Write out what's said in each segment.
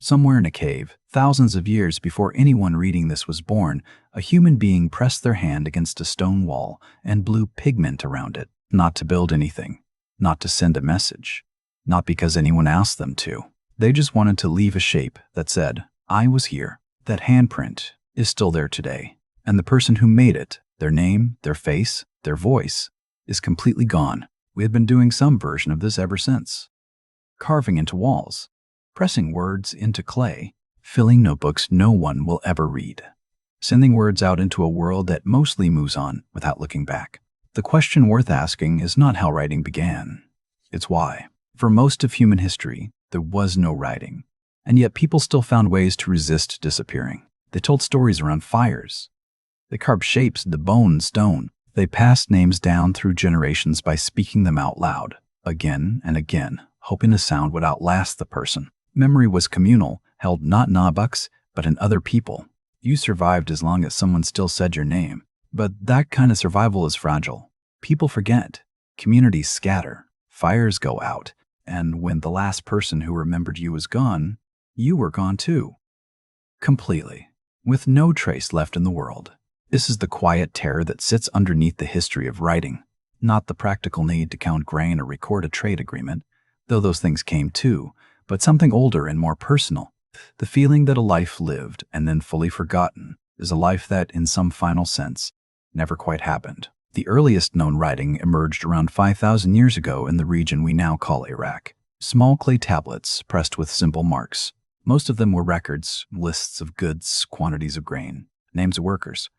Somewhere in a cave, thousands of years before anyone reading this was born, a human being pressed their hand against a stone wall and blew pigment around it, not to build anything, not to send a message, not because anyone asked them to. They just wanted to leave a shape that said, "I was here." That handprint is still there today, and the person who made it, their name, their face, their voice, is completely gone. We have been doing some version of this ever since. Carving into walls, pressing words into clay, filling notebooks no one will ever read, sending words out into a world that mostly moves on without looking back. The question worth asking is not how writing began, it's why. For most of human history, there was no writing, and yet people still found ways to resist disappearing. They told stories around fires. They carved shapes into bone and stone. They passed names down through generations by speaking them out loud, again and again, hoping the sound would outlast the person. Memory was communal, held not in books, but in other people. You survived as long as someone still said your name. But that kind of survival is fragile. People forget. Communities scatter. Fires go out. And when the last person who remembered you was gone, you were gone too. Completely. With no trace left in the world. This is the quiet terror that sits underneath the history of writing. Not the practical need to count grain or record a trade agreement, though those things came too, but something older and more personal. The feeling that a life lived and then fully forgotten is a life that, in some final sense, never quite happened. The earliest known writing emerged around 5,000 years ago in the region we now call Iraq. Small clay tablets pressed with simple marks. Most of them were records, lists of goods, quantities of grain, names of workers.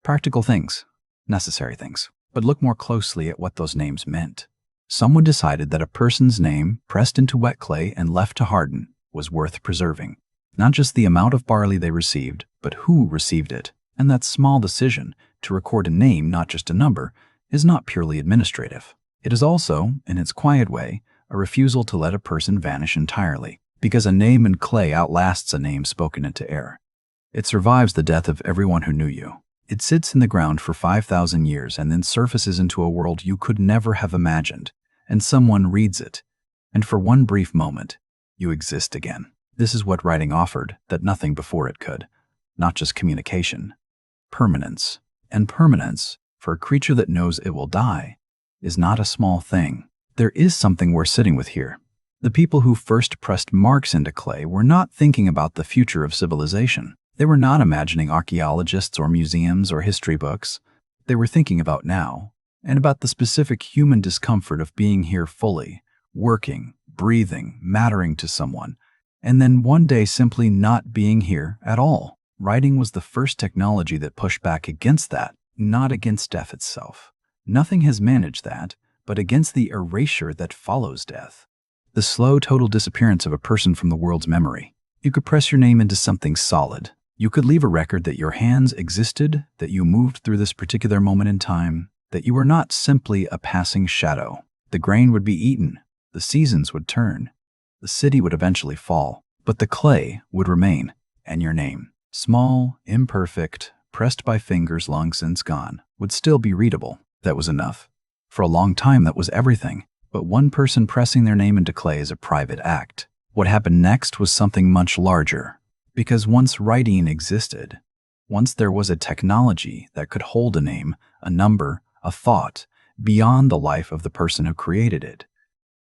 Practical things, necessary things. But look more closely at what those names meant. Someone decided that a person's name, pressed into wet clay and left to harden, was worth preserving. Not just the amount of barley they received, but who received it. And that small decision, to record a name, not just a number, is not purely administrative. It is also, in its quiet way, a refusal to let a person vanish entirely, because a name in clay outlasts a name spoken into air. It survives the death of everyone who knew you. It sits in the ground for 5,000 years and then surfaces into a world you could never have imagined, and someone reads it, and for one brief moment, you exist again. This is what writing offered that nothing before it could. Not just communication, permanence. And permanence, for a creature that knows it will die, is not a small thing. There is something we're sitting with here. The people who first pressed marks into clay were not thinking about the future of civilization. They were not imagining archaeologists or museums or history books. They were thinking about now, and about the specific human discomfort of being here fully, working, breathing, mattering to someone, and then one day simply not being here at all. Writing was the first technology that pushed back against that, not against death itself. Nothing has managed that, but against the erasure that follows death. The slow total disappearance of a person from the world's memory. You could press your name into something solid. You could leave a record that your hands existed, that you moved through this particular moment in time, that you were not simply a passing shadow. The grain would be eaten, the seasons would turn, the city would eventually fall, but the clay would remain, and your name, small, imperfect, pressed by fingers long since gone, would still be readable. That was enough. For a long time, that was everything. But one person pressing their name into clay is a private act. What happened next was something much larger. Because once writing existed, once there was a technology that could hold a name, a number, a thought, beyond the life of the person who created it,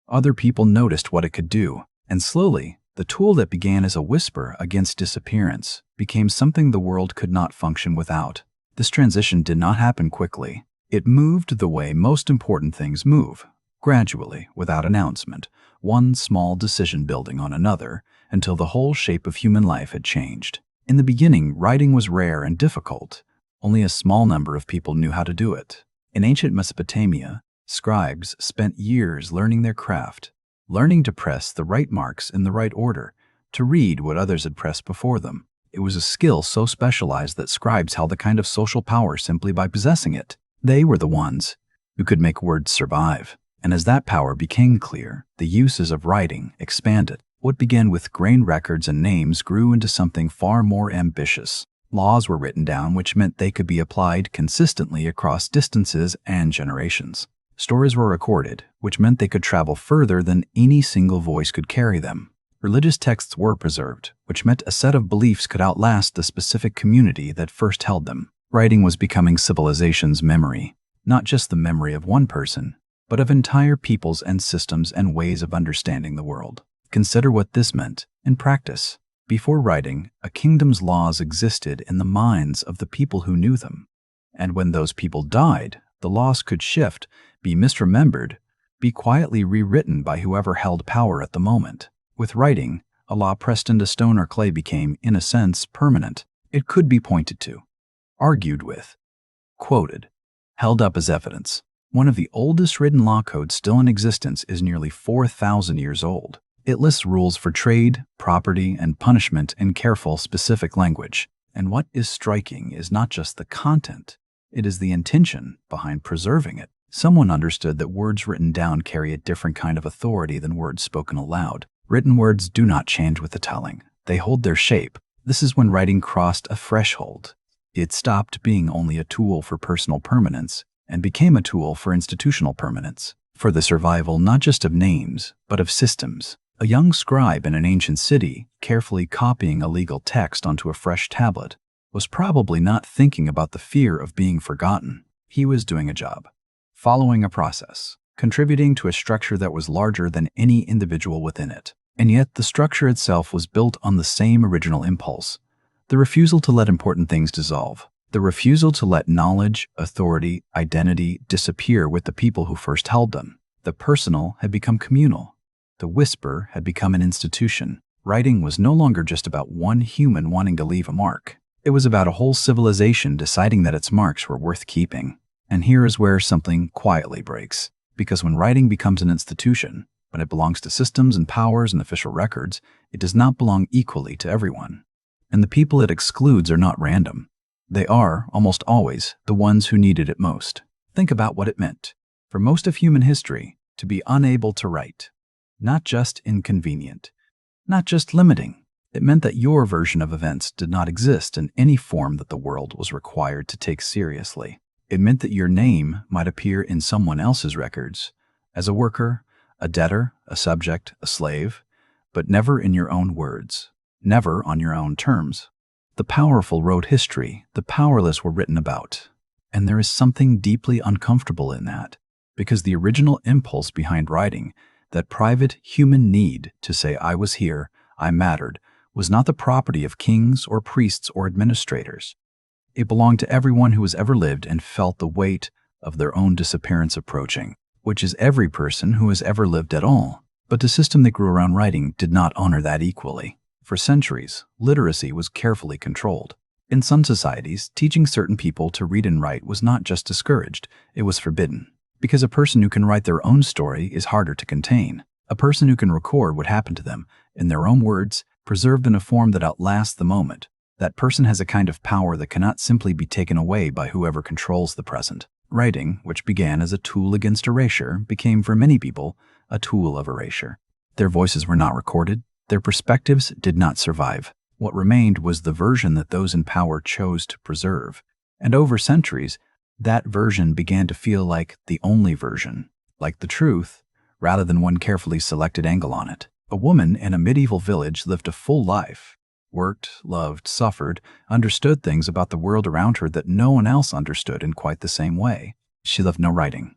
other people noticed what it could do, and slowly, the tool that began as a whisper against disappearance became something the world could not function without. This transition did not happen quickly. It moved the way most important things move, gradually, without announcement, one small decision building on another, until the whole shape of human life had changed. In the beginning, writing was rare and difficult. Only a small number of people knew how to do it. In ancient Mesopotamia, scribes spent years learning their craft, learning to press the right marks in the right order, to read what others had pressed before them. It was a skill so specialized that scribes held a kind of social power simply by possessing it. They were the ones who could make words survive. And as that power became clear, the uses of writing expanded. What began with grain records and names grew into something far more ambitious. Laws were written down, which meant they could be applied consistently across distances and generations. Stories were recorded, which meant they could travel further than any single voice could carry them. Religious texts were preserved, which meant a set of beliefs could outlast the specific community that first held them. Writing was becoming civilization's memory, not just the memory of one person, but of entire peoples and systems and ways of understanding the world. Consider what this meant in practice. Before writing, a kingdom's laws existed in the minds of the people who knew them. And when those people died, the laws could shift, be misremembered, be quietly rewritten by whoever held power at the moment. With writing, a law pressed into stone or clay became, in a sense, permanent. It could be pointed to, argued with, quoted, held up as evidence. One of the oldest written law codes still in existence is nearly 4,000 years old. It lists rules for trade, property, and punishment in careful, specific language. And what is striking is not just the content, it is the intention behind preserving it. Someone understood that words written down carry a different kind of authority than words spoken aloud. Written words do not change with the telling. They hold their shape. This is when writing crossed a threshold. It stopped being only a tool for personal permanence and became a tool for institutional permanence, for the survival not just of names, but of systems. A young scribe in an ancient city, carefully copying a legal text onto a fresh tablet, was probably not thinking about the fear of being forgotten. He was doing a job, following a process, contributing to a structure that was larger than any individual within it. And yet the structure itself was built on the same original impulse, the refusal to let important things dissolve, the refusal to let knowledge, authority, identity disappear with the people who first held them. The personal had become communal. The whisper had become an institution. Writing was no longer just about one human wanting to leave a mark. It was about a whole civilization deciding that its marks were worth keeping. And here is where something quietly breaks. Because when writing becomes an institution, when it belongs to systems and powers and official records, it does not belong equally to everyone. And the people it excludes are not random. They are, almost always, the ones who needed it most. Think about what it meant, for most of human history, to be unable to write. Not just inconvenient, not just limiting. It meant that your version of events did not exist in any form that the world was required to take seriously. It meant that your name might appear in someone else's records, as a worker, a debtor, a subject, a slave, but never in your own words, never on your own terms. The powerful wrote history, the powerless were written about. And there is something deeply uncomfortable in that, because the original impulse behind writing, that private human need to say I was here, I mattered, was not the property of kings or priests or administrators. It belonged to everyone who has ever lived and felt the weight of their own disappearance approaching, which is every person who has ever lived at all. But the system that grew around writing did not honor that equally. For centuries, literacy was carefully controlled. In some societies, teaching certain people to read and write was not just discouraged, it was forbidden. Because a person who can write their own story is harder to contain. A person who can record what happened to them, in their own words, preserved in a form that outlasts the moment. That person has a kind of power that cannot simply be taken away by whoever controls the present. Writing, which began as a tool against erasure, became for many people a tool of erasure. Their voices were not recorded. Their perspectives did not survive. What remained was the version that those in power chose to preserve. And over centuries, that version began to feel like the only version, like the truth, rather than one carefully selected angle on it. A woman in a medieval village lived a full life, worked, loved, suffered, understood things about the world around her that no one else understood in quite the same way. She left no writing,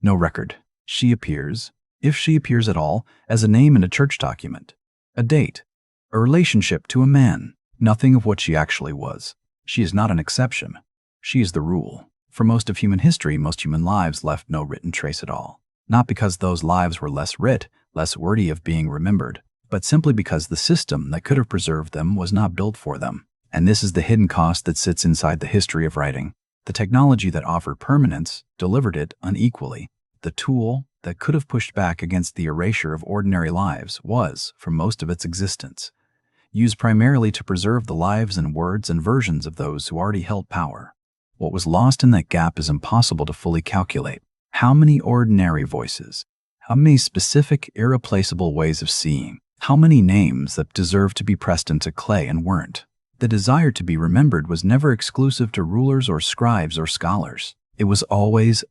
no record. She appears, if she appears at all, as a name in a church document, a date, a relationship to a man, nothing of what she actually was. She is not an exception. She is the rule. For most of human history, most human lives left no written trace at all. Not because those lives were less worthy of being remembered, but simply because the system that could have preserved them was not built for them. And this is the hidden cost that sits inside the history of writing. The technology that offered permanence delivered it unequally. The tool that could have pushed back against the erasure of ordinary lives was, for most of its existence, used primarily to preserve the lives and words and versions of those who already held power. What was lost in that gap is impossible to fully calculate. How many ordinary voices? How many specific, irreplaceable ways of seeing? How many names that deserved to be pressed into clay and weren't? The desire to be remembered was never exclusive to rulers or scribes or scholars. It was always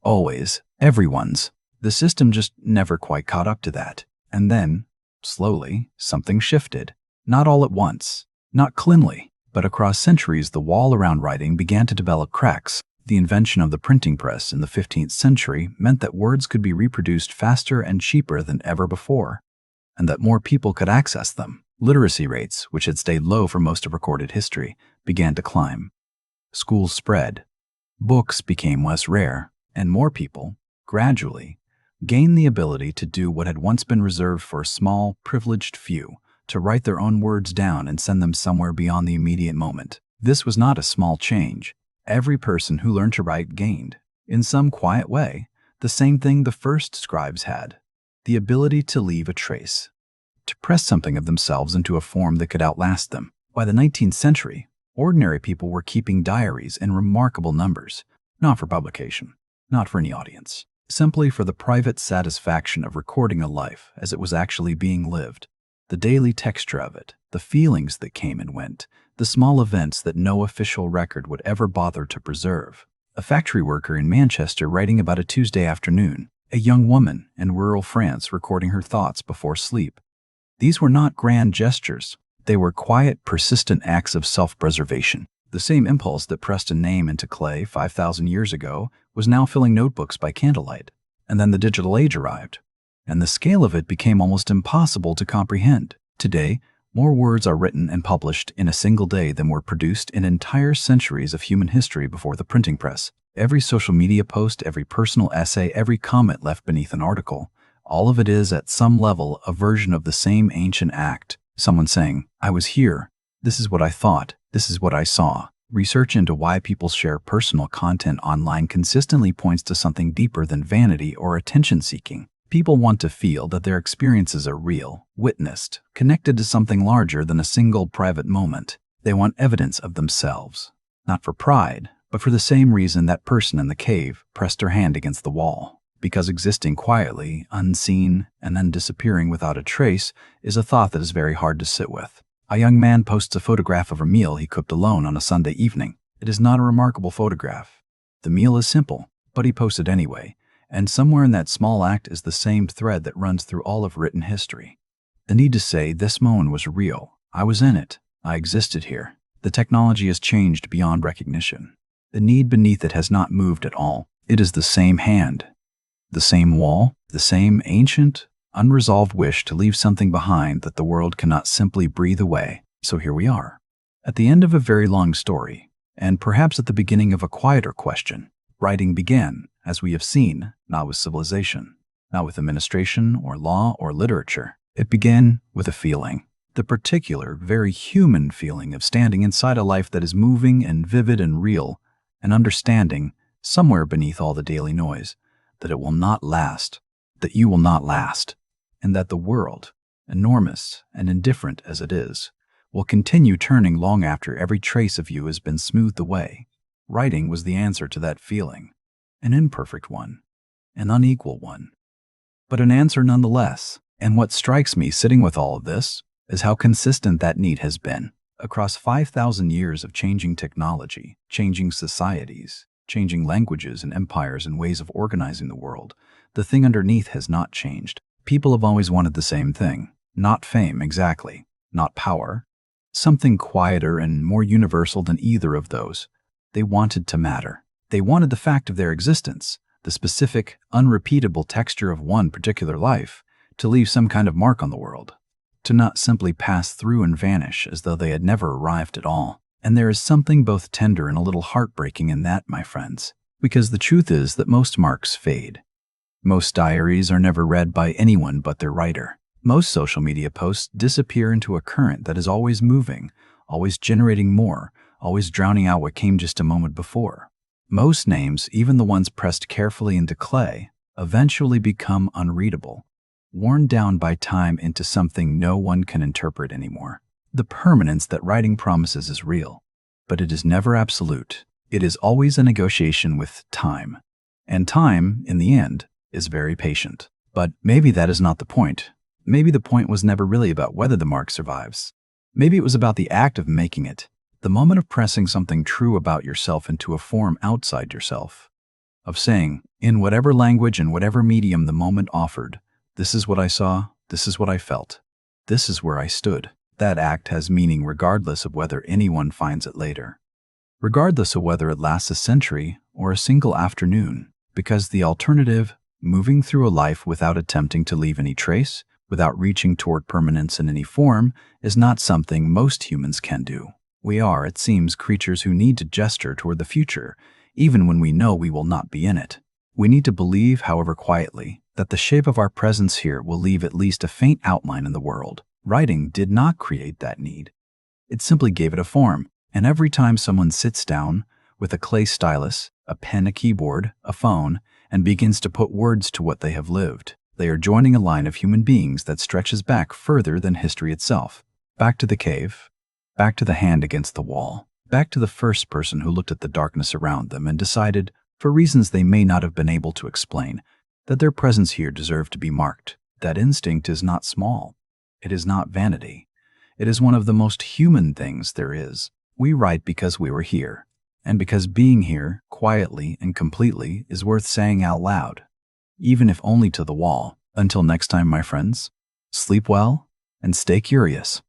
everyone's. The system just never quite caught up to that. And then, Slowly, something shifted. Not all at once, not cleanly, but across centuries the wall around writing began to develop cracks. The invention of the printing press in the 15th century meant that words could be reproduced faster and cheaper than ever before, and that more people could access them. Literacy rates, which had stayed low for most of recorded history, began to climb. Schools spread. Books became less rare, and more people, gradually, gained the ability to do what had once been reserved for a small, privileged few, to write their own words down and send them somewhere beyond the immediate moment. This was not a small change. Every person who learned to write gained, in some quiet way, the same thing the first scribes had: the ability to leave a trace, to press something of themselves into a form that could outlast them. By the 19th century, ordinary people were keeping diaries in remarkable numbers, not for publication, not for any audience, simply for the private satisfaction of recording a life as it was actually being lived. The daily texture of it, the feelings that came and went, the small events that no official record would ever bother to preserve. A factory worker in Manchester writing about a Tuesday afternoon, a young woman in rural France recording her thoughts before sleep. These were not grand gestures. They were quiet, persistent acts of self-preservation. The same impulse that pressed a name into clay 5,000 years ago was now filling notebooks by candlelight. And then the digital age arrived, and the scale of it became almost impossible to comprehend. Today, more words are written and published in a single day than were produced in entire centuries of human history before the printing press. Every social media post, every personal essay, every comment left beneath an article, all of it is, at some level, a version of the same ancient act. Someone saying, "I was here. This is what I thought. This is what I saw." Research into why people share personal content online consistently points to something deeper than vanity or attention-seeking. People want to feel that their experiences are real, witnessed, connected to something larger than a single private moment. They want evidence of themselves, not for pride, but for the same reason that person in the cave pressed her hand against the wall. Because existing quietly, unseen, and then disappearing without a trace is a thought that is very hard to sit with. A young man posts a photograph of a meal he cooked alone on a Sunday evening. It is not a remarkable photograph. The meal is simple, but he posts it anyway. And somewhere in that small act is the same thread that runs through all of written history. The need to say, "This moment was real. I was in it. I existed here." The technology has changed beyond recognition. The need beneath it has not moved at all. It is the same hand, the same wall, the same ancient, unresolved wish to leave something behind that the world cannot simply breathe away. So here we are, at the end of a very long story, and perhaps at the beginning of a quieter question. Writing began, as we have seen, not with civilization, not with administration or law or literature. It began with a feeling, the particular, very human feeling of standing inside a life that is moving and vivid and real, and understanding, somewhere beneath all the daily noise, that it will not last, that you will not last, and that the world, enormous and indifferent as it is, will continue turning long after every trace of you has been smoothed away. Writing was the answer to that feeling, an imperfect one, an unequal one, but an answer nonetheless. And what strikes me sitting with all of this is how consistent that need has been. Across 5,000 years of changing technology, changing societies, changing languages and empires and ways of organizing the world, the thing underneath has not changed. People have always wanted the same thing. Not fame, exactly. Not power. Something quieter and more universal than either of those. They wanted to matter. They wanted the fact of their existence, the specific, unrepeatable texture of one particular life, to leave some kind of mark on the world, to not simply pass through and vanish as though they had never arrived at all. And there is something both tender and a little heartbreaking in that, my friends, because the truth is that most marks fade. Most diaries are never read by anyone but their writer. Most social media posts disappear into a current that is always moving, always generating more, always drowning out what came just a moment before. Most names, even the ones pressed carefully into clay, eventually become unreadable, worn down by time into something no one can interpret anymore. The permanence that writing promises is real, but it is never absolute. It is always a negotiation with time. And time, in the end, is very patient. But maybe that is not the point. Maybe the point was never really about whether the mark survives. Maybe it was about the act of making it, the moment of pressing something true about yourself into a form outside yourself, of saying, in whatever language and whatever medium the moment offered, "This is what I saw, this is what I felt." This is where I stood. That act has meaning regardless of whether anyone finds it later. Regardless of whether it lasts a century or a single afternoon, because the alternative, moving through a life without attempting to leave any trace, without reaching toward permanence in any form, is not something most humans can do. We are, it seems, creatures who need to gesture toward the future, even when we know we will not be in it. We need to believe, however quietly, that the shape of our presence here will leave at least a faint outline in the world. Writing did not create that need. It simply gave it a form, and every time someone sits down with a clay stylus, a pen, a keyboard, a phone, and begins to put words to what they have lived, they are joining a line of human beings that stretches back further than history itself. Back to the cave, back to the hand against the wall, back to the first person who looked at the darkness around them and decided, for reasons they may not have been able to explain, that their presence here deserved to be marked. That instinct is not small. It is not vanity. It is one of the most human things there is. We write because we were here, and because being here, quietly and completely, is worth saying out loud, even if only to the wall. Until next time, my friends, sleep well and stay curious.